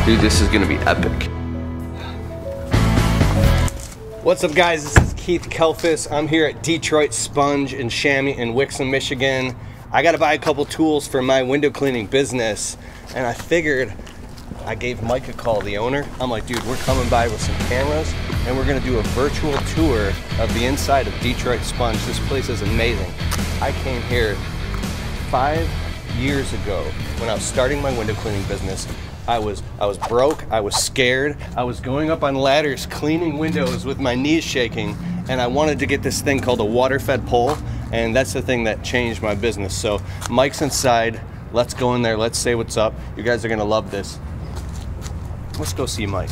Dude, this is gonna be epic. What's up, guys? This is Keith Kalfas. I'm here at Detroit Sponge Chamoix in Wixom, Michigan. I gotta buy a couple tools for my window cleaning business, and I figured I gave Mike a call, the owner. I'm like, dude, we're coming by with some cameras, and we're gonna do a virtual tour of the inside of Detroit Sponge. This place is amazing. I came here 5 years ago when I was starting my window cleaning business. I was broke, I was scared, I was going up on ladders cleaning windows with my knees shaking, and I wanted to get this thing called a water-fed pole, and that's the thing that changed my business. So Mike's inside, let's go in there, let's say what's up. You guys are gonna love this. Let's go see Mike.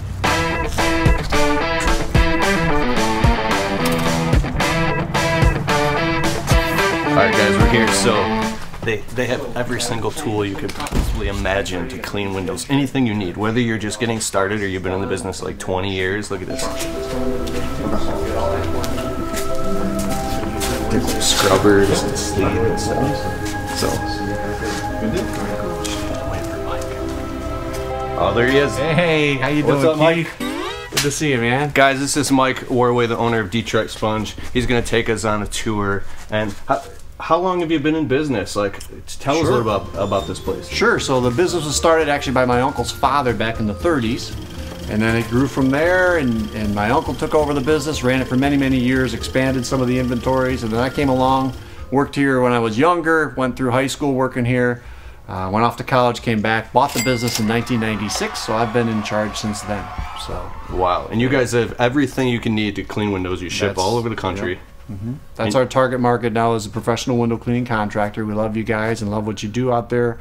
Alright guys, we're here. So They have every single tool you could possibly imagine to clean windows. Anything you need, whether you're just getting started or you've been in the business like 20 years. Look at this. Different scrubbers and sleeve and stuff. So. Oh, there he is. Hey, how you doing, What's up, Mike? Good to see you, man. Guys, this is Mike Woroway, the owner of Detroit Sponge. He's gonna take us on a tour. And how long have you been in business? Like, tell us a little about this place. Sure. So the business was started actually by my uncle's father back in the 30s, and then it grew from there. And my uncle took over the business, ran it for many, many years, expanded some of the inventories, and then I came along, worked here when I was younger, went through high school working here, went off to college, came back, bought the business in 1996. So I've been in charge since then. So wow. And you guys have everything you can need to clean windows. You ship all over the country. Yep. That's our target market now, as a professional window cleaning contractor. We love you guys and love what you do out there.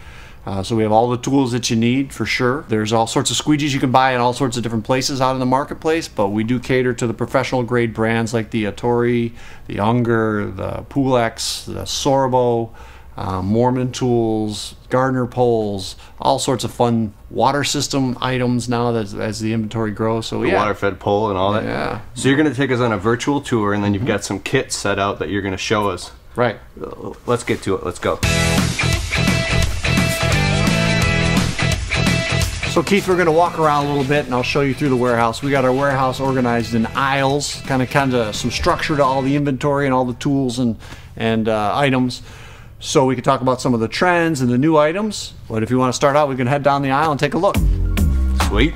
So we have all the tools that you need for sure. There's all sorts of squeegees you can buy in all sorts of different places out in the marketplace, but we do cater to the professional grade brands like the Atari, the Unger, the poolx, the Sorbo, Moerman tools, Gardiner poles, all sorts of fun water system items now that as the inventory grows. So the water-fed pole and all that. Yeah. So you're going to take us on a virtual tour, and then you've got some kits set out that you're going to show us. Right. Let's get to it. Let's go. So Keith, we're going to walk around a little bit, and I'll show you through the warehouse. We got our warehouse organized in aisles, kind of some structure to all the inventory and all the tools and items. So we can talk about some of the trends and the new items. But if you want to start out, we can head down the aisle and take a look. Sweet.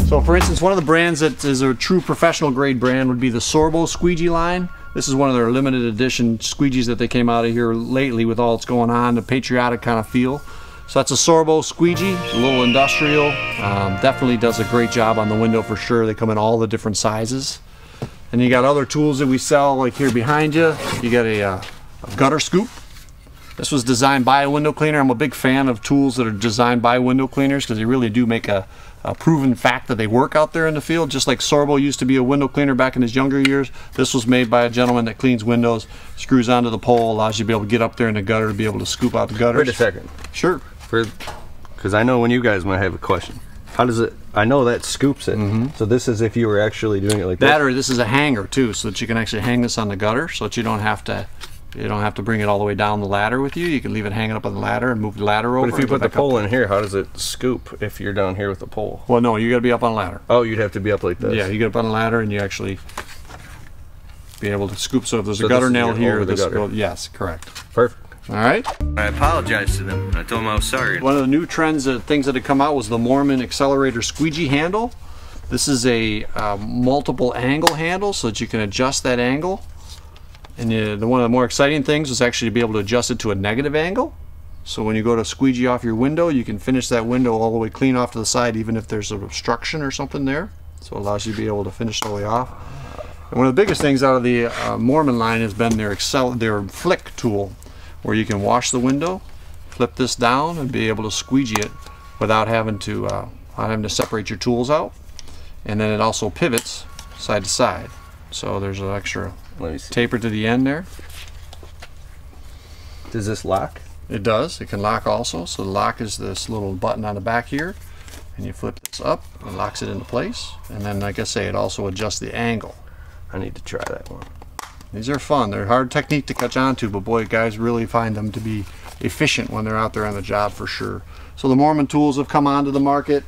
So for instance, one of the brands that is a true professional grade brand would be the Sorbo squeegee line. This is one of their limited edition squeegees that they came out of here lately with all that's going on, the patriotic kind of feel. So that's a Sorbo squeegee, a little industrial. Definitely does a great job on the window for sure. They come in all the different sizes. And you got other tools that we sell, like here behind you. You got a gutter scoop. This was designed by a window cleaner. I'm a big fan of tools that are designed by window cleaners because they really do make a proven fact that they work out there in the field. Just like Sorbo used to be a window cleaner back in his younger years, this was made by a gentleman that cleans windows, screws onto the pole, allows you to be able to get up there in the gutter to be able to scoop out the gutters. Wait a second. Sure. Because I know when you guys might have a question. How does it, I know that scoops it. So this is if you were actually doing it like that. This? Or this is a hanger too, so that you can actually hang this on the gutter so that you don't have to bring it all the way down the ladder with you. You can leave it hanging up on the ladder and move the ladder over. But if you put the pole in here, how does it scoop if you're down here with the pole? Well, no, you got to be up on a ladder. Oh, you'd have to be up like this. Yeah, you get up on a ladder and you actually be able to scoop. So if there's a gutter nail here, this will, yes, correct. Perfect. All right. I apologized to them. I told them I was sorry. One of the new trends, things that had come out was the Moerman Accelerator Squeegee handle. This is a multiple angle handle so that you can adjust that angle. And one of the more exciting things is actually to be able to adjust it to a negative angle. So when you go to squeegee off your window, you can finish that window all the way clean off to the side, even if there's an obstruction or something there. So it allows you to be able to finish all the way off. And one of the biggest things out of the Moerman line has been their flick tool, where you can wash the window, flip this down, and be able to squeegee it without having to separate your tools out. And then it also pivots side to side. So there's an extra taper to the end there. Does this lock? It does. It can lock also. So the lock is this little button on the back here, and you flip this up and locks it into place. And then, like I say, it also adjusts the angle. I need to try that one. These are fun. They're a hard technique to catch on to, but boy, guys really find them to be efficient when they're out there on the job for sure. So the Moerman tools have come onto the market.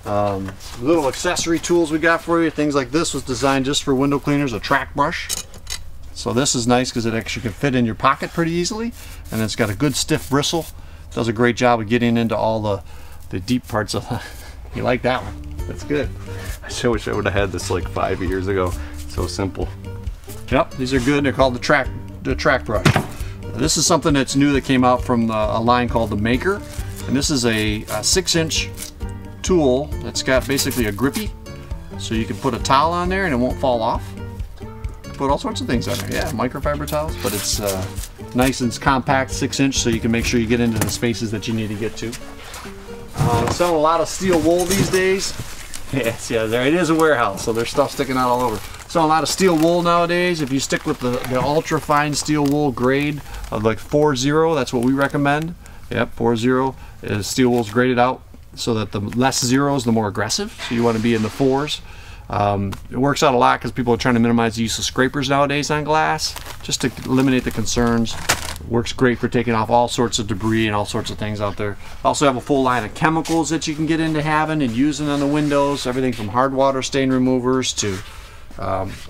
Little accessory tools we got for you. Things like this was designed just for window cleaners, a track brush. So this is nice because it actually can fit in your pocket pretty easily, and it's got a good stiff bristle. Does a great job of getting into all the deep parts of the... You like that one? That's good. I so wish I would have had this like 5 years ago. So simple. Yep, these are good. They're called the track brush. This is something that's new that came out from a line called the Maker, and this is a 6-inch tool that's got basically a grippy, so you can put a towel on there and it won't fall off. Put all sorts of things on there. Yeah, microfiber towels, but it's nice and compact, 6-inch, so you can make sure you get into the spaces that you need to get to. Selling a lot of steel wool these days. Yes, yeah, there it is, a warehouse, so there's stuff sticking out all over. Selling a lot of steel wool nowadays. If you stick with the ultra fine steel wool grade of like 4-0, that's what we recommend. Yep, 4-0 is steel wool's graded out so that the less zeros, the more aggressive. So you want to be in the 4s. It works out a lot because people are trying to minimize the use of scrapers nowadays on glass, just to eliminate the concerns. It works great for taking off all sorts of debris and all sorts of things out there. Also have a full line of chemicals that you can get into having and using on the windows. Everything from hard water stain removers to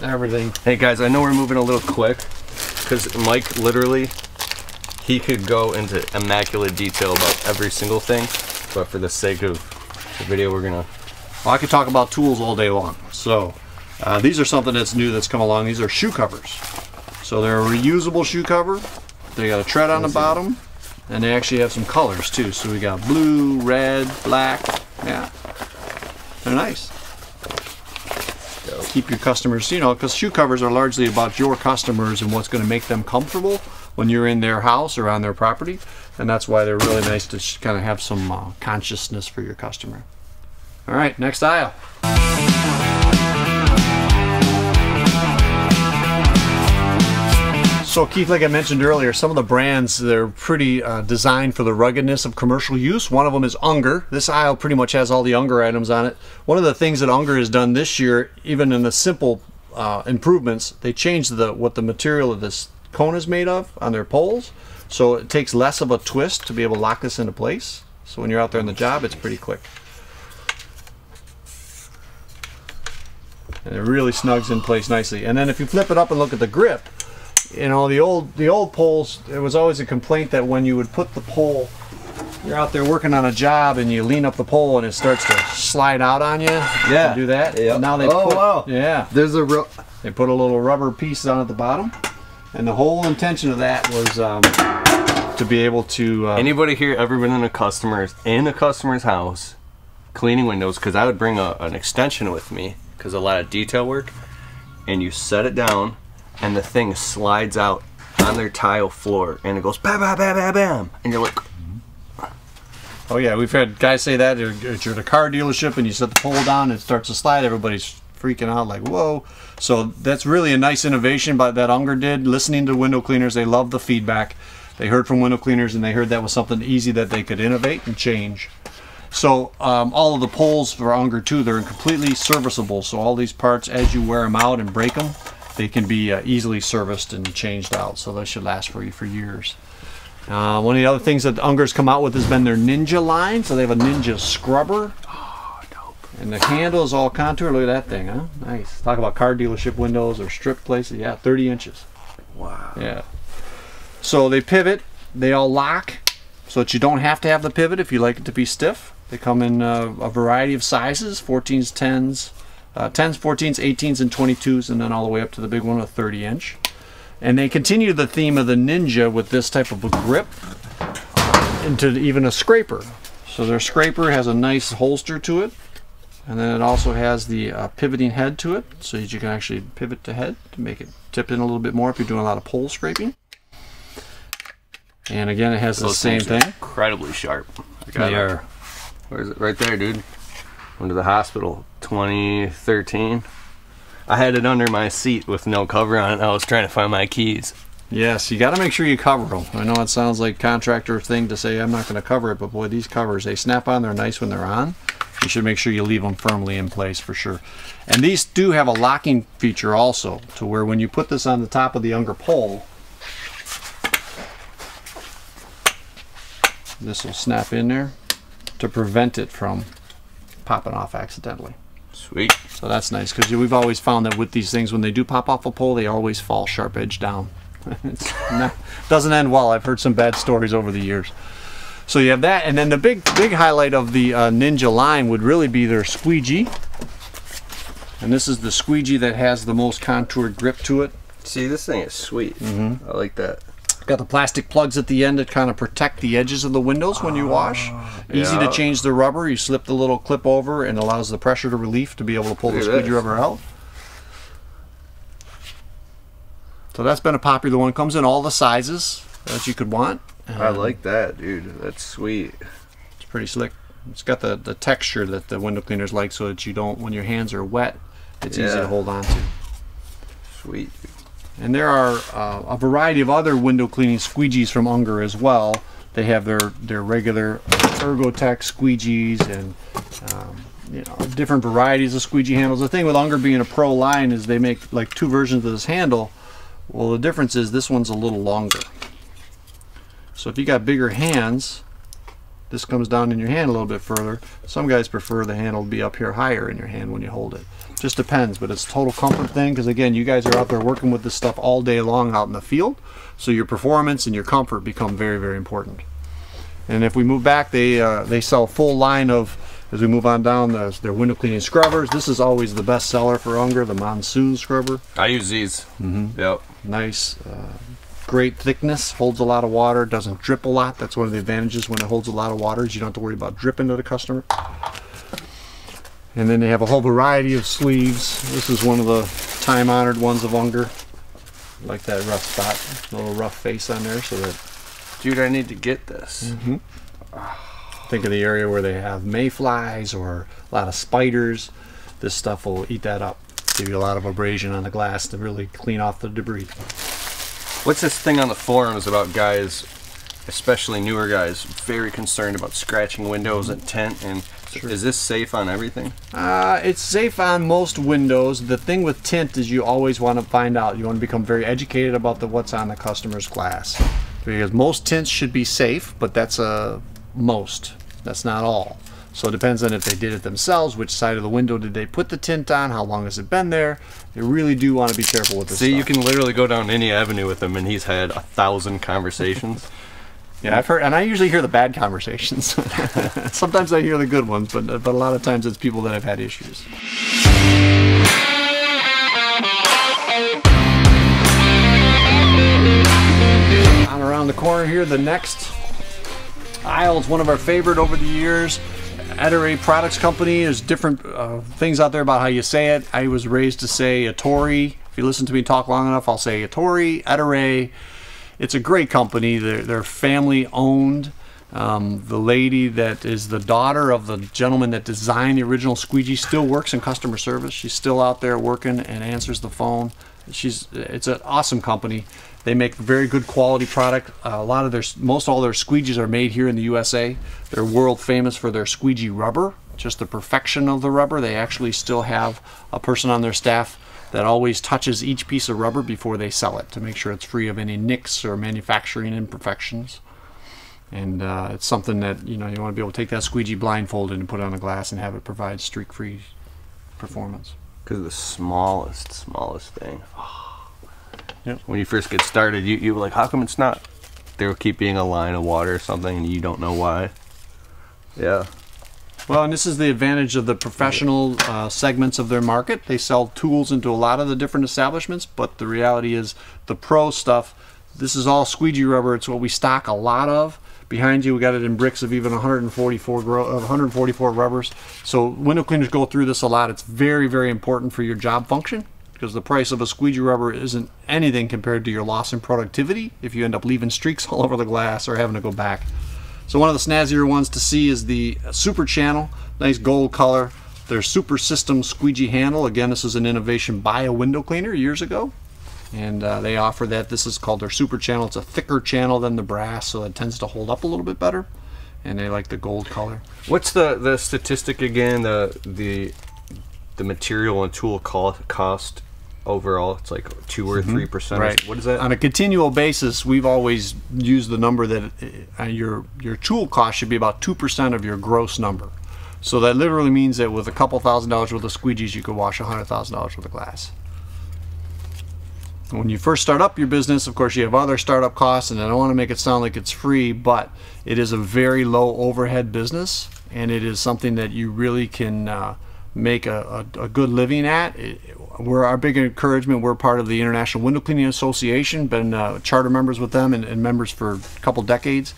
everything. Hey guys, I know we're moving a little quick because Mike literally, he could go into immaculate detail about every single thing, but for the sake of the video, we're gonna... Well, I could talk about tools all day long. So these are something that's new that's come along. These are shoe covers. So they're a reusable shoe cover. They got a tread on the bottom, and they actually have some colors too. So we got blue, red, black. Yeah, they're nice. Keep your customers, you know, because shoe covers are largely about your customers and what's going to make them comfortable when you're in their house or on their property, and that's why they're really nice to kind of have some consciousness for your customer. All right, next aisle. So Keith, like I mentioned earlier, some of the brands, they're pretty designed for the ruggedness of commercial use. One of them is Unger. This aisle pretty much has all the Unger items on it. One of the things that Unger has done this year, even in the simple improvements, they changed what the material of this cone is made of on their poles. So it takes less of a twist to be able to lock this into place. So when you're out there on the job, it's pretty quick. And it really snugs in place nicely. And then if you flip it up and look at the grip, you know, the old poles, there was always a complaint that when you would put the pole, you're out there working on a job and you lean up the pole and it starts to slide out on you. Yeah. Do that. Yep. Now they There's a they put a little rubber piece on at the bottom, and the whole intention of that was to be able to. Anybody here ever been in a customer's house cleaning windows? Because I would bring an extension with me because a lot of detail work, and you set it down. And the thing slides out on their tile floor, and it goes bam, bam, bam, bam, bam, and you're like, oh yeah, we've had guys say that if you're at a car dealership and you set the pole down and it starts to slide, everybody's freaking out like, whoa. So that's really a nice innovation that Unger did. Listening to window cleaners, they love the feedback. They heard from window cleaners and they heard that was something easy that they could innovate and change. So all of the poles for Unger too, they're completely serviceable. So all these parts, as you wear them out and break them, they can be easily serviced and changed out, so they should last for you for years. One of the other things that Unger's come out with has been their Ninja line, so they have a Ninja scrubber. oh, dope. And the handle is all contour. Look at that thing, huh? Nice. Talk about car dealership windows or strip places. Yeah, 30 inches. Wow. Yeah. So they pivot, they all lock, so that you don't have to have the pivot if you like it to be stiff. They come in a variety of sizes, 14s, 10s, 10s, 14s, 18s, and 22s, and then all the way up to the big one, a 30-inch. And they continue the theme of the Ninja with this type of a grip into even a scraper. So their scraper has a nice holster to it, and then it also has the pivoting head to it, so that you can actually pivot to head to make it tip in a little bit more if you're doing a lot of pole scraping. And again, it has the same thing. Incredibly sharp. They are. Where is it? Right there, dude. Went to the hospital 2013. I had it under my seat with no cover on it. I was trying to find my keys. Yes, you got to make sure you cover them. I know it sounds like contractor thing to say I'm not going to cover it, but boy, these covers, they snap on. They're nice when they're on, you should make sure you leave them firmly in place for sure. And these do have a locking feature also, to where when you put this on the top of the Unger pole, this will snap in there to prevent it from popping off accidentally. Sweet. So that's nice, because we've always found that with these things, when they do pop off a pole, they always fall sharp edge down. Doesn't end well. I've heard some bad stories over the years. So you have that, and then the big highlight of the Ninja line would really be their squeegee. And this is the squeegee that has the most contoured grip to it. See, this thing is sweet. I like that. Got the plastic plugs at the end that kind of protect the edges of the windows when you wash. Easy to change the rubber. You slip the little clip over and allows the pressure to relief to be able to pull the squeegee rubber out. So that's been a popular one. Comes in all the sizes that you could want. I like that, dude. That's sweet. It's pretty slick. It's got the texture that the window cleaners like, so that you don't, when your hands are wet, it's easy to hold on to. Sweet. And there are a variety of other window cleaning squeegees from Unger as well. They have their regular Ergotech squeegees and you know, different varieties of squeegee handles. The thing with Unger being a pro line is they make like 2 versions of this handle. Well, the difference is this one's a little longer. So if you got bigger hands, this comes down in your hand a little bit further. Some guys prefer the handle to be up here higher in your hand when you hold it. Just depends, but it's a total comfort thing, because again, you guys are out there working with this stuff all day long out in the field, so your performance and your comfort become very, very important. And if we move back, they sell a full line of, as we move on down, their window cleaning scrubbers. This is always the best seller for Unger, the monsoon scrubber. I use these. Yep. Nice, great thickness, holds a lot of water, doesn't drip a lot. That's one of the advantages when it holds a lot of water, is you don't have to worry about dripping to the customer. And then they have a whole variety of sleeves. This is one of the time-honored ones of Unger. I like that rough spot, a little rough face on there, so that... Dude, I need to get this. Think of the area where they have mayflies or a lot of spiders. This stuff will eat that up. Give you a lot of abrasion on the glass to really clean off the debris. What's this thing on the forums about guys, especially newer guys, very concerned about scratching windows and tint? And is this safe on everything? It's safe on most windows. The thing with tint is you always want to find out. You want to become very educated about what's on the customer's glass. Because most tints should be safe, but that's most. That's not all. So it depends on if they did it themselves, which side of the window did they put the tint on, how long has it been there. You really do want to be careful with this stuff. You can literally go down any avenue with him and he's had 1,000 conversations. Yeah, I've heard, and I usually hear the bad conversations. Sometimes I hear the good ones, but a lot of times it's people that have had issues. On around the corner here, the next aisle is one of our favorite over the years. Atari Products Company. There's different things out there about how you say it. I was raised to say Atari. If you listen to me talk long enough, I'll say Atari, Atari. It's a great company. They're family owned. The lady that is the daughter of the gentleman that designed the original squeegee still works in customer service. She's still out there working and answers the phone. It's an awesome company. They make very good quality product. Most all their squeegees are made here in the USA. They're world famous for their squeegee rubber, just the perfection of the rubber. They actually still have a person on their staff that always touches each piece of rubber before they sell it to make sure it's free of any nicks or manufacturing imperfections. And it's something that you want to be able to take that squeegee blindfolded and put it on the glass and have it provide streak-free performance. Because the smallest thing. Yep. When you first get started, you were like, how come it's not? There will keep being a line of water or something and you don't know why. Yeah. Well, and this is the advantage of the professional segments of their market. They sell tools into a lot of the different establishments, but the reality is the pro stuff, this is all squeegee rubber. It's what we stock a lot of. Behind you, we got it in bricks of even 144 rubbers. So window cleaners go through this a lot. It's very, very important for your job function, because the price of a squeegee rubber isn't anything compared to your loss in productivity if you end up leaving streaks all over the glass or having to go back. So one of the snazzier ones to see is the Super Channel, nice gold color. Their Super System squeegee handle. Again, this is an innovation by a window cleaner years ago. And they offer that. This is called their Super Channel. It's a thicker channel than the brass, so it tends to hold up a little bit better. and they like the gold color. What's the statistic again? The material and tool cost overall? It's like 2 or 3%. Right. What is that? On a continual basis, we've always used the number that your tool cost should be about 2% of your gross number. So that literally means that with a couple $1,000s worth of squeegees, you could wash $100,000 worth of glass. When you first start up your business, of course, you have other startup costs, and I don't want to make it sound like it's free, but it is a very low overhead business, and it is something that you really can make a good living at. We're our big encouragement. We're part of the International Window Cleaning Association, been charter members with them and members for a couple decades.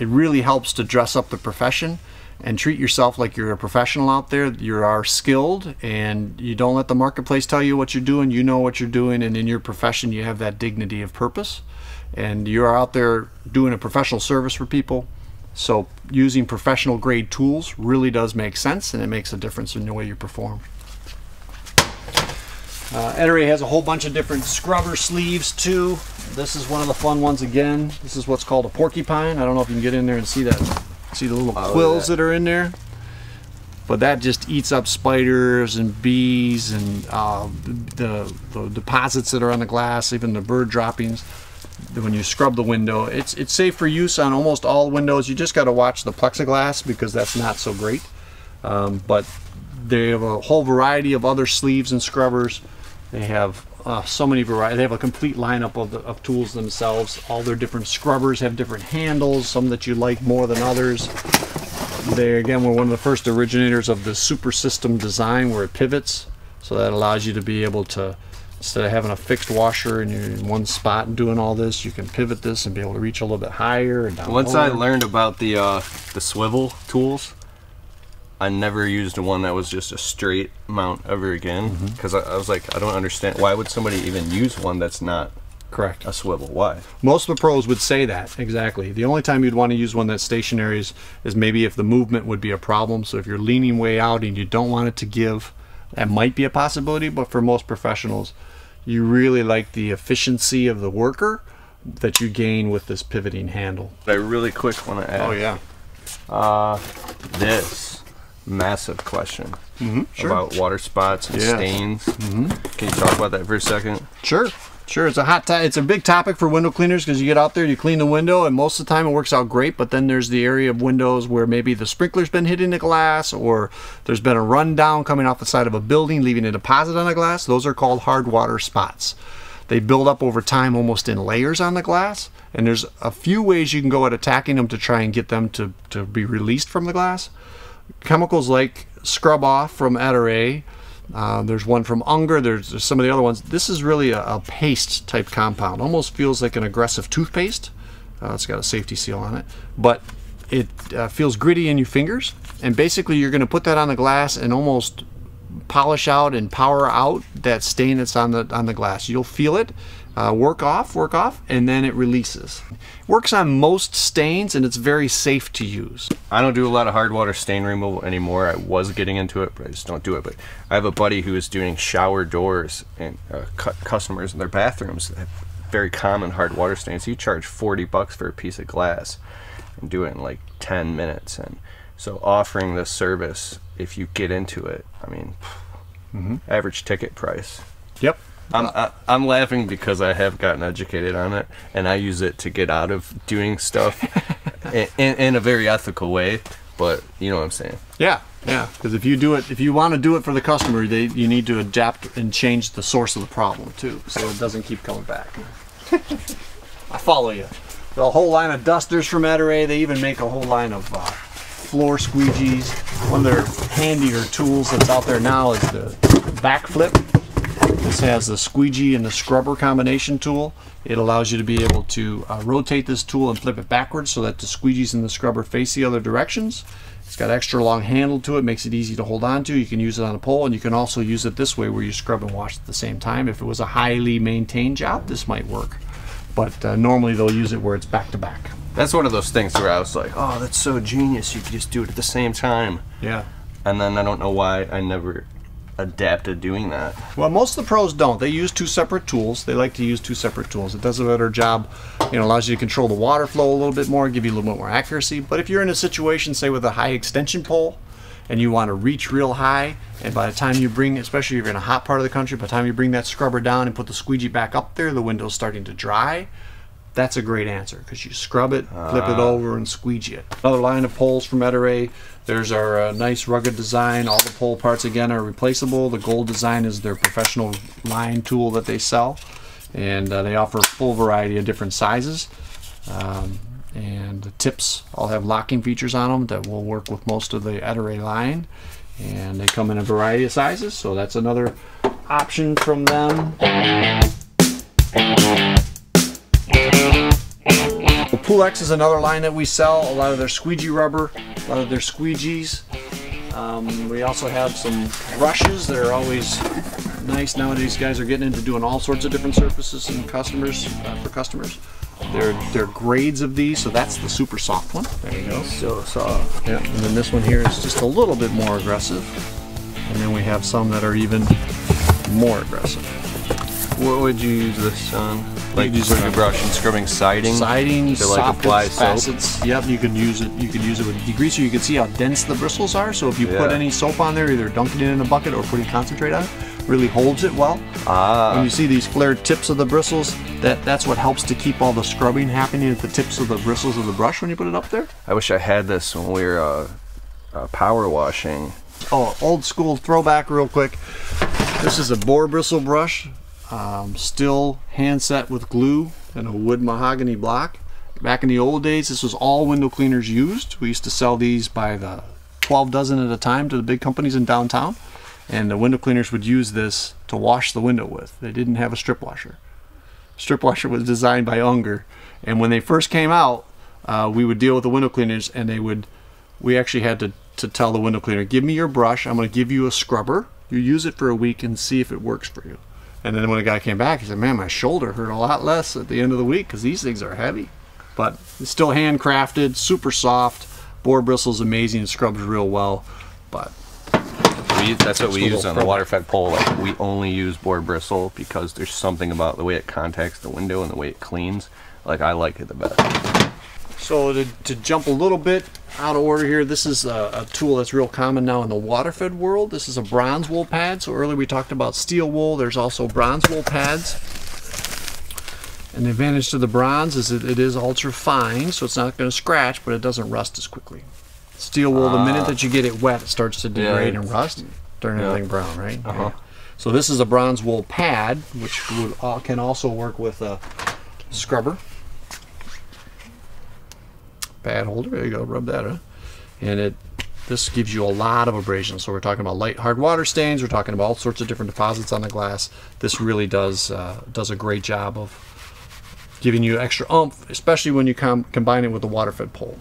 It really helps to dress up the profession and treat yourself like you're a professional out there. You are skilled, and you don't let the marketplace tell you what you're doing. You know what you're doing, and in your profession you have that dignity of purpose, and you're out there doing a professional service for people. So using professional grade tools really does make sense, and it makes a difference in the way you perform. Atari has a whole bunch of different scrubber sleeves too. This is one of the fun ones again. This is what's called a porcupine. I don't know if you can get in there and see that. See the little quills that are in there? But that just eats up spiders and bees and the deposits that are on the glass, even the bird droppings. When you scrub the window, it's safe for use on almost all windows. You just got to watch the plexiglass because that's not so great. But they have a whole variety of other sleeves and scrubbers. They have so many varieties. They have a complete lineup of tools themselves. All their different scrubbers have different handles, some that you like more than others. They, again, were one of the first originators of the super system design where it pivots. So that allows you to be able to, instead of having a fixed washer and you're in one spot and doing all this, you can pivot this and be able to reach a little bit higher and down. Once I learned about the swivel tools, I never used one that was just a straight mount ever again, because I was like, I don't understand. Why would somebody even use one that's not correct a swivel? Why? Most of the pros would say that, exactly. The only time you'd want to use one that's stationary is maybe if the movement would be a problem. So if you're leaning way out and you don't want it to give, that might be a possibility. But for most professionals, you really like the efficiency of the worker that you gain with this pivoting handle. I really quick want to add. Oh yeah. This massive question sure. about water spots and stains. Can you talk about that for a second? Sure. It's a it's a big topic for window cleaners because you get out there, you clean the window, and most of the time it works out great. But then there's the area of windows where maybe the sprinkler's been hitting the glass, or there's been a rundown coming off the side of a building, leaving a deposit on the glass. Those are called hard water spots. They build up over time almost in layers on the glass, and there's a few ways you can go at attacking them to try and get them to be released from the glass. Chemicals like Scrub Off from Atari, there's one from Unger, there's some of the other ones. This is really a paste type compound. Almost feels like an aggressive toothpaste. It's got a safety seal on it, but it feels gritty in your fingers, and basically you're going to put that on the glass and almost polish out and power out that stain that's on the glass. You'll feel it work off, and then it releases. Works on most stains, and it's very safe to use. I don't do a lot of hard water stain removal anymore. I was getting into it, but I just don't do it. But I have a buddy who is doing shower doors and customers in their bathrooms that have very common hard water stains. You charge $40 for a piece of glass and do it in like 10 minutes. And so offering this service, if you get into it, I mean, average ticket price. Yep. I'm laughing because I have gotten educated on it, and I use it to get out of doing stuff in a very ethical way. But you know what I'm saying? Yeah. Because if you want to do it for the customer, you need to adapt and change the source of the problem too, so it doesn't keep coming back. I follow you. A whole line of dusters from Atari. They even make a whole line of floor squeegees. One of their handier tools that's out there now is the backflip. This has the squeegee and the scrubber combination tool. It allows you to be able to rotate this tool and flip it backwards so that the squeegees and the scrubber face the other directions. It's got extra long handle to it, makes it easy to hold on to. You can use it on a pole, and you can also use it this way where you scrub and wash at the same time. If it was a highly maintained job, this might work. But normally they'll use it where it's back to back. That's one of those things where I was like, oh, that's so genius. You can just do it at the same time. Yeah. And then I don't know why I never adapted doing that? Well, most of the pros don't. They use two separate tools. They like to use two separate tools. It does a better job, you know, allows you to control the water flow a little bit more, give you a little bit more accuracy. But if you're in a situation, say with a high extension pole, and you want to reach real high, and by the time you bring, especially if you're in a hot part of the country, by the time you bring that scrubber down and put the squeegee back up there, the window's starting to dry. That's a great answer, because you scrub it, flip it over, and squeegee it. Another line of poles from Atari. There's our nice rugged design. All the pole parts again are replaceable. The gold design is their professional line tool that they sell, and they offer a full variety of different sizes. And the tips all have locking features on them that will work with most of the Atari line, and they come in a variety of sizes, so that's another option from them. The poolx is another line that we sell. A lot of their squeegee rubber, a lot of their squeegees. We also have some brushes that are always nice. Nowadays guys are getting into doing all sorts of different surfaces and customers for customers. They're grades of these, so that's the super soft one. There you go. So soft. Yeah, and then this one here is just a little bit more aggressive. And then we have some that are even more aggressive. What would you use this on? Like just like a brush and scrubbing siding? Siding, to like apply soap? facets. Yep, you can use it. You can use it with degreaser. You can see how dense the bristles are. So if you put any soap on there, either dunking it in a bucket or putting concentrate on it, really holds it well. When you see these flared tips of the bristles, that's what helps to keep all the scrubbing happening at the tips of the bristles of the brush when you put it up there. I wish I had this when we were power washing. Oh, old school throwback real quick. This is a boar bristle brush, still hand set with glue and a wood mahogany block. Back in the old days, this was all window cleaners used. We used to sell these by the 12 dozen at a time to the big companies in downtown. And the window cleaners would use this to wash the window with. They didn't have a strip washer. Strip washer was designed by Unger, and when they first came out, we would deal with the window cleaners, and we actually had to tell the window cleaner, give me your brush, I'm going to give you a scrubber, you use it for a week and see if it works for you. And then when the guy came back, he said, man, my shoulder hurt a lot less at the end of the week because these things are heavy. But it's still handcrafted, super soft, boar bristle's amazing, it scrubs real well, but that's what we use on the water-fed pole. Like, we only use boar bristle because there's something about the way it contacts the window and the way it cleans. Like, I like it the best. So to jump a little bit out of order here, this is a tool that's real common now in the water-fed world. This is a bronze wool pad. So earlier we talked about steel wool. There's also bronze wool pads. And the advantage to the bronze is that it is ultra fine, so it's not going to scratch, but it doesn't rust as quickly. Steel wool, the minute that you get it wet, it starts to degrade and rust, turn everything brown, right? So this is a bronze wool pad, which can also work with a scrubber. Pad holder, there you go, rub that in. And this gives you a lot of abrasion. So we're talking about light hard water stains, we're talking about all sorts of different deposits on the glass. This really does a great job of giving you extra oomph, especially when you combine it with the water-fed pole.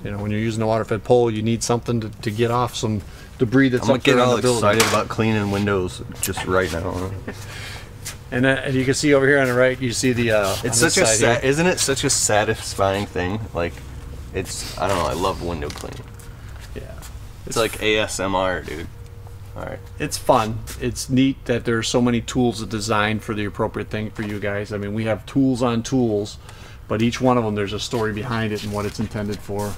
You know, when you're using a water-fed pole, you need something to get off some debris that's up there on the building. I'm excited about cleaning windows just right now. And you can see over here on the right, you see the. It's such isn't it such a satisfying thing? Like, I don't know. I love window cleaning. Yeah, it's like ASMR, dude. All right. It's fun. It's neat that there's so many tools designed for the appropriate thing for you guys. I mean, we have tools on tools, but each one of them there's a story behind it and what it's intended for.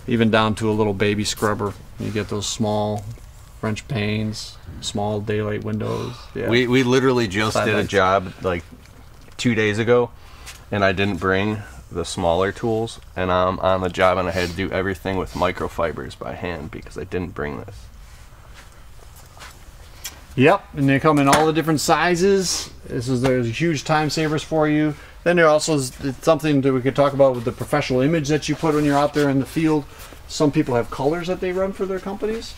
Even down to a little baby scrubber. You get those small French panes, small daylight windows. Yeah. We literally just did a job like 2 days ago, and I didn't bring the smaller tools, and I'm on the job and I had to do everything with microfibers by hand because I didn't bring this. Yep, and they come in all the different sizes. There's huge time savers for you. Then there also is something that we could talk about with the professional image that you put when you're out there in the field. Some people have colors that they run for their companies.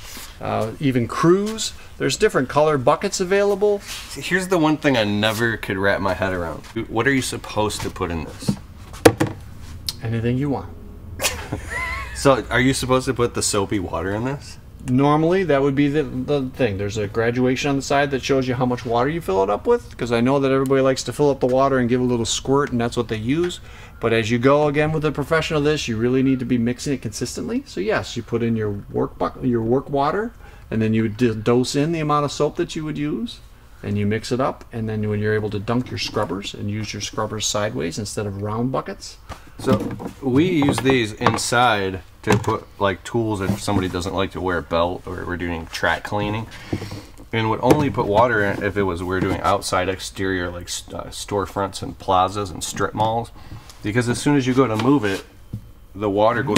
Even crews. There's different color buckets available. See, here's the one thing I never could wrap my head around. What are you supposed to put in this? Anything you want. So are you supposed to put the soapy water in this? Normally that would be the thing. There's a graduation on the side that shows you how much water you fill it up with, because I know that everybody likes to fill up the water and give a little squirt, and that's what they use. But as you go again with a professional of this, you really need to be mixing it consistently. So yes, you put in your work water, and then you would dose in the amount of soap that you would use, and you mix it up, and then when you're able to dunk your scrubbers and use your scrubbers sideways instead of round buckets. So we use these inside to put like tools if somebody doesn't like to wear a belt or we're doing track cleaning, and would only put water in if it was we're doing outside exterior like storefronts and plazas and strip malls, because as soon as you go to move it, the water goes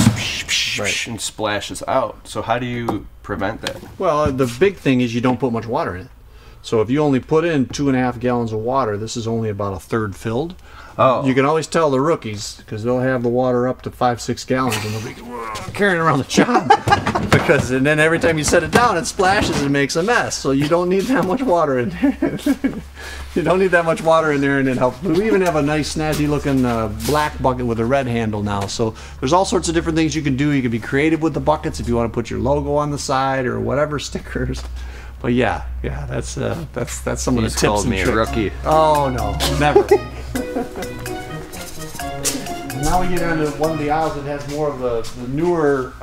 right. And splashes out. So how do you prevent that? Well, the big thing is you don't put much water in it. So if you only put in 2.5 gallons of water, this is only about a third filled. Oh. You can always tell the rookies because they'll have the water up to 5-6 gallons and they'll be carrying around the job and then every time you set it down, it splashes and makes a mess. So you don't need that much water in there. You don't need that much water in there, and it helps. We even have a nice snazzy looking black bucket with a red handle now. So there's all sorts of different things you can do. You can be creative with the buckets if you want to put your logo on the side or whatever stickers. But yeah, that's some of the tips called and me tricks. a rookie. Oh no, never. Now we get into one of the aisles that has more of the newer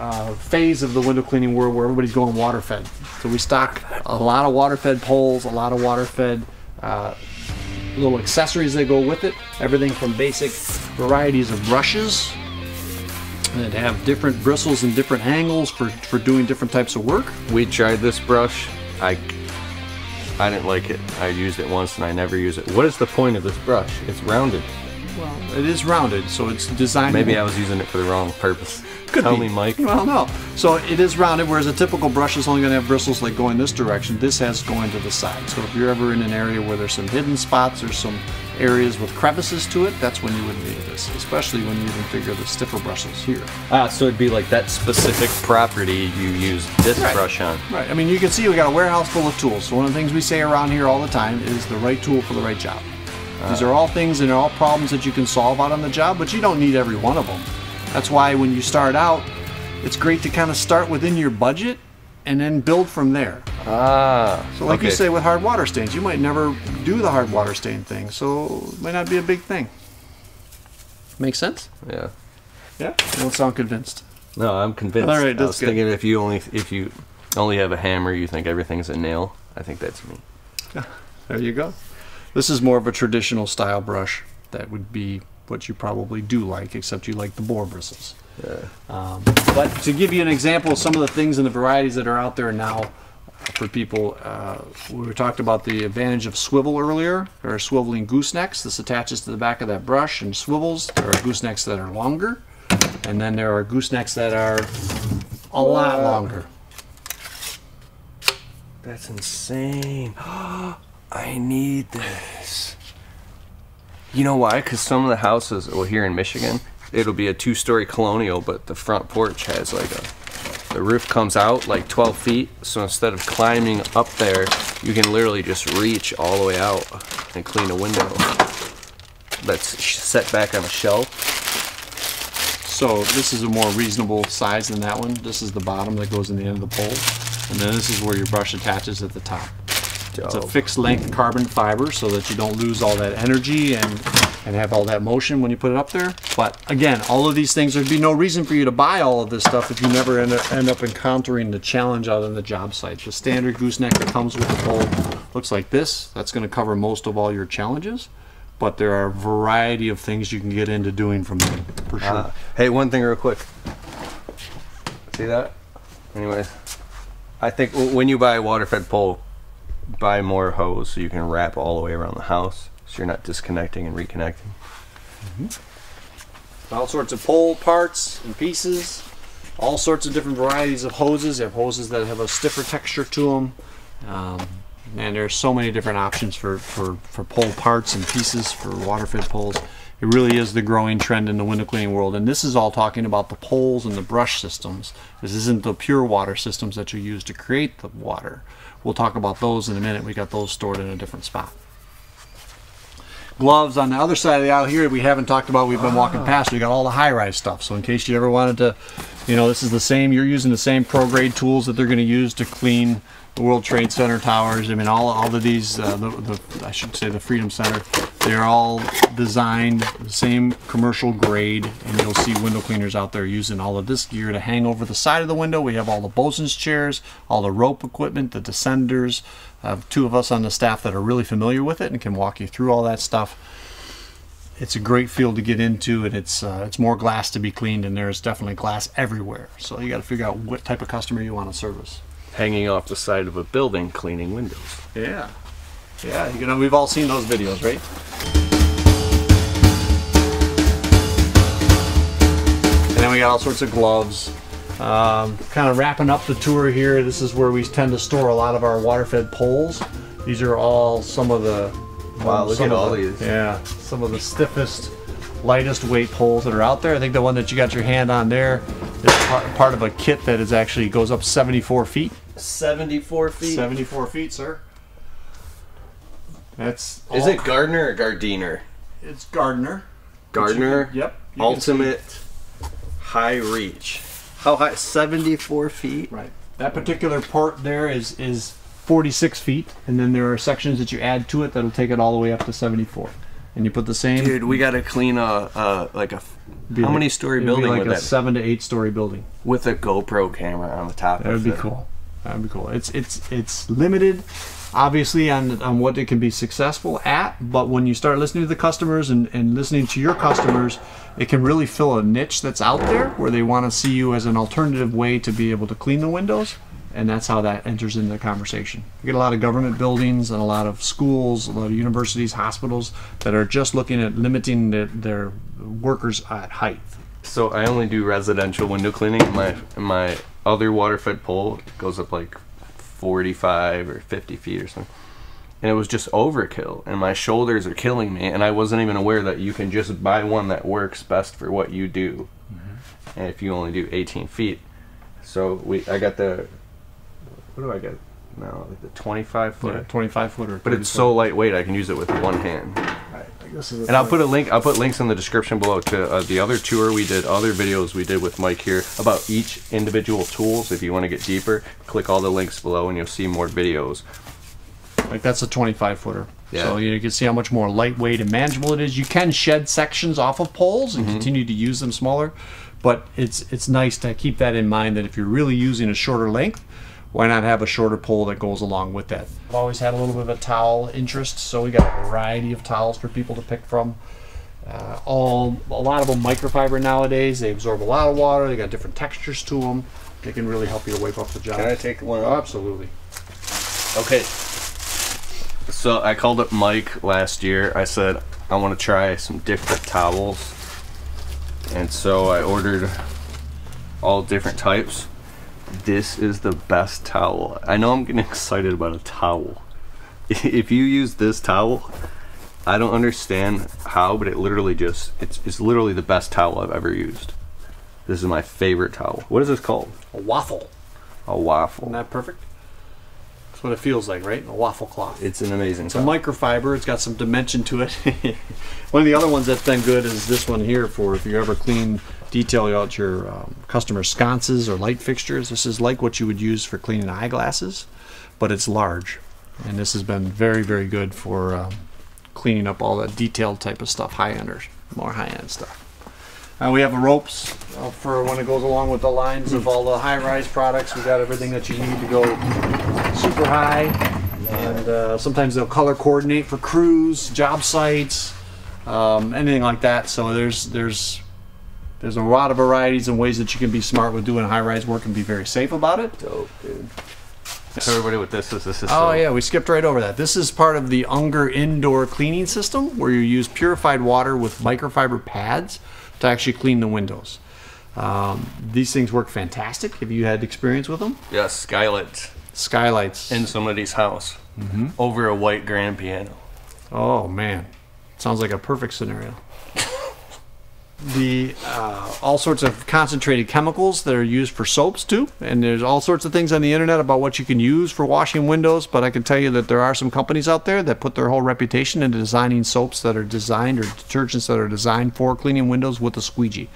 phase of the window cleaning world where everybody's going water fed. So we stock a lot of water fed poles, a lot of water fed little accessories that go with it. Everything from basic varieties of brushes that have different bristles and different angles for doing different types of work. We tried this brush. I didn't like it. I used it once and I never use it. What is the point of this brush? It's rounded. Well, it is rounded, so it's designed. Maybe I was using it for the wrong purpose. Tell me, Mike. Well, no. So it is rounded, whereas a typical brush is only going to have bristles like going this direction. This has going to the side. So if you're ever in an area where there's some hidden spots or some areas with crevices to it, that's when you would need this, especially when you even figure the stiffer brushes here. Ah, so it'd be like that specific property you use this brush on. Right. I mean, you can see we got a warehouse full of tools. So one of the things we say around here all the time is the right tool for the right job. These are all things and all problems that you can solve out on the job, but you don't need every one of them. That's why when you start out, it's great to kind of start within your budget and then build from there. Ah. So like you say with hard water stains, you might never do the hard water stain thing, so it might not be a big thing. Make sense? Yeah. Yeah? You don't sound convinced. No, I'm convinced. All right, I was thinking if you only have a hammer, you think everything's a nail. I think that's me. There you go. This is more of a traditional style brush. That would be what you probably do like, except you like the boar bristles. Yeah. But to give you an example of some of the things and the varieties that are out there now for people, we talked about the advantage of swivel earlier. There are swiveling goosenecks. This attaches to the back of that brush and swivels. There are goosenecks that are longer, and then there are goosenecks that are a lot longer. That's insane. I need this. You know why? Because some of the houses, well, here in Michigan, it'll be a 2-story colonial, but the front porch has like the roof comes out like 12 feet. So instead of climbing up there, you can literally just reach all the way out and clean a window that's set back on a shelf. So this is a more reasonable size than that one. This is the bottom that goes in the end of the pole. And then this is where your brush attaches at the top. It's a fixed length carbon fiber so that you don't lose all that energy and have all that motion when you put it up there. But again, all of these things, there'd be no reason for you to buy all of this stuff if you never end up encountering the challenge out on the job site. The standard gooseneck that comes with the pole looks like this. That's going to cover most of all your challenges. But there are a variety of things you can get into doing from there, for sure. Hey, one thing real quick. See that? Anyways, I think when you buy a water-fed pole, buy more hose so you can wrap all the way around the house so you're not disconnecting and reconnecting. All sorts of pole parts and pieces, all sorts of different varieties of hoses. You have hoses that have a stiffer texture to them, and there's so many different options for pole parts and pieces for water-fed poles. It really is the growing trend in the window cleaning world, and this is all talking about the poles and the brush systems. This isn't the pure water systems that you use to create the water. We'll talk about those in a minute. We got those stored in a different spot. Gloves on the other side of the aisle here we haven't talked about. We've been walking past. We got all the high-rise stuff. So in case you ever wanted to, you know, this is the same. You're using the same pro-grade tools that they're going to use to clean the World Trade Center towers. I mean, all of these, I should say the Freedom Center. They're all designed the same commercial grade, and you'll see window cleaners out there using all of this gear to hang over the side of the window. We have all the bosun's chairs, all the rope equipment, the descenders. I have 2 of us on the staff that are really familiar with it and can walk you through all that stuff. It's a great field to get into, and it's more glass to be cleaned, and there's definitely glass everywhere. So you got to figure out what type of customer you want to service. Hanging off the side of a building, cleaning windows. Yeah. Yeah, you know, we've all seen those videos, right? And then we got all sorts of gloves. Kind of wrapping up the tour here, this is where we tend to store a lot of our water-fed poles. These are all some of the... Wow, look at all these. Yeah, some of the stiffest, lightest weight poles that are out there. I think the one that you got your hand on there is part of a kit that is actually goes up 74 feet. 74 feet? 74 feet, sir. That's Is it Gardiner or Gardiner? It's Gardiner. Gardiner? Yep. Ultimate high reach. How high? 74 feet? Right. That particular part there is 46 feet, and then there are sections that you add to it that'll take it all the way up to 74. And you put the same... Dude, we gotta clean how many story building like with a that? 7 to 8 story building. With a GoPro camera on the top of it. That would be cool. That would be cool. It's limited, obviously, on what it can be successful at, but when you start listening to the customers and listening to your customers, it can really fill a niche that's out there where they want to see you as an alternative way to be able to clean the windows, and that's how that enters into the conversation. You get a lot of government buildings and a lot of schools, a lot of universities, hospitals that are just looking at limiting their workers at height. So I only do residential window cleaning. My other water-fed pole goes up like 45 or 50 feet or something. And it was just overkill, and my shoulders are killing me, and I wasn't even aware that you can just buy one that works best for what you do. Mm-hmm. And if you only do 18 feet. So I got the, what do I get now? Like the 25 footer? Yeah, 25 footer. But it's so lightweight I can use it with one hand. Right. And I'll put links in the description below to the other tour we did, other videos we did with Mike here about each individual tools. If you want to get deeper, click all the links below and you'll see more videos. Like that's a 25 footer. Yeah. So you can see how much more lightweight and manageable it is. You can shed sections off of poles and continue to use them smaller, but it's nice to keep that in mind that if you're really using a shorter length, why not have a shorter pole that goes along with that? I've always had a little bit of a towel interest, so we got a variety of towels for people to pick from. A lot of them microfiber nowadays. They absorb a lot of water. They got different textures to them. They can really help you to wipe off the job. Can I take one? Oh, absolutely. Okay. So I called up Mike last year. I said I want to try some different towels, and so I ordered all different types. This is the best towel. I know I'm getting excited about a towel. If you use this towel, I don't understand how, but it literally it's literally the best towel I've ever used. This is my favorite towel. What is this called? A waffle. A waffle. Isn't that perfect? That's what it feels like, right? A waffle cloth. It's an amazing towel. It's a microfiber. It's got some dimension to it. One of the other ones that's been good is this one here for if you ever detail out your customer sconces or light fixtures. This is like what you would use for cleaning eyeglasses, but it's large. And this has been very, very good for cleaning up all that detailed type of stuff, high-enders, more high-end stuff. We have the ropes for when it goes along with the lines of all the high-rise products. We've got everything that you need to go super high. And sometimes they'll color coordinate for crews, job sites, anything like that. So there's a lot of varieties and ways that you can be smart with doing high-rise work and be very safe about it. Dope, dude. Tell everybody what this is. Yeah, we skipped right over that. This is part of the Unger indoor cleaning system where you use purified water with microfiber pads to actually clean the windows. These things work fantastic. Have you had experience with them? Yes, skylights. Skylights. In somebody's house. Over a white grand piano. Oh man, sounds like a perfect scenario. all sorts of concentrated chemicals that are used for soaps too, and there's all sorts of things on the internet about what you can use for washing windows, but I can tell you that there are some companies out there that put their whole reputation into designing soaps that are designed, or detergents that are designed for cleaning windows with a squeegee.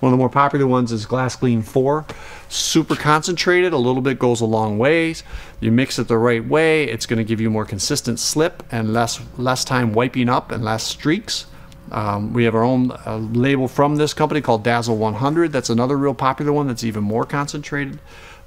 One of the more popular ones is Glass Clean 4. Super concentrated, a little bit goes a long ways. You mix it the right way, it's going to give you more consistent slip and less time wiping up and less streaks. We have our own label from this company called Dazzle 100. That's another real popular one that's even more concentrated.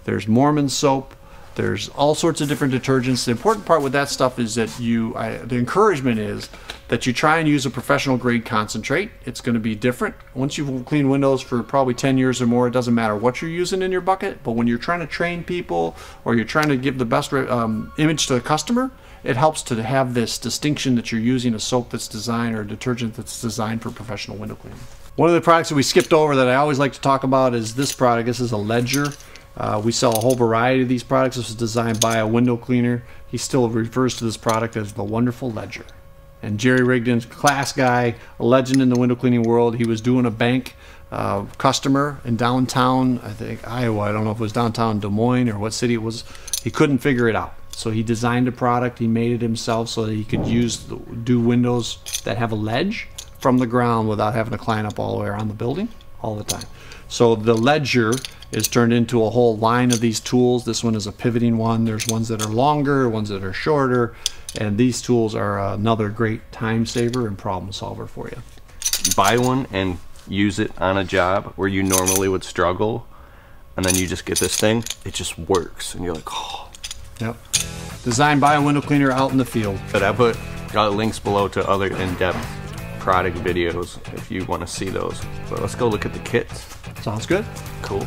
There's Moerman soap. There's all sorts of different detergents. The important part with that stuff is that the encouragement is that you try and use a professional grade concentrate. It's going to be different. Once you've cleaned windows for probably 10 years or more, it doesn't matter what you're using in your bucket, but when you're trying to train people or you're trying to give the best image to the customer, it helps to have this distinction that you're using a soap that's designed, or a detergent that's designed for professional window cleaning. One of the products that we skipped over that I always like to talk about is this product. This is a ledger. We sell a whole variety of these products. This was designed by a window cleaner. He still refers to this product as the wonderful ledger. And Jerry Rigdon, class guy, a legend in the window cleaning world. He was doing a bank customer in downtown, I think Iowa. I don't know if it was downtown Des Moines or what city it was. He couldn't figure it out. So he designed a product. He made it himself so that he could do windows that have a ledge from the ground without having to climb up all the way around the building all the time. So the ledger is turned into a whole line of these tools. This one is a pivoting one. There's ones that are longer, ones that are shorter, and these tools are another great time saver and problem solver for you. Buy one and use it on a job where you normally would struggle, and then you just get this thing, it just works, and you're like, oh. Yep. Designed by a window cleaner out in the field. But I got links below to other in-depth product videos if you want to see those. But let's go look at the kits. Sounds good. Cool.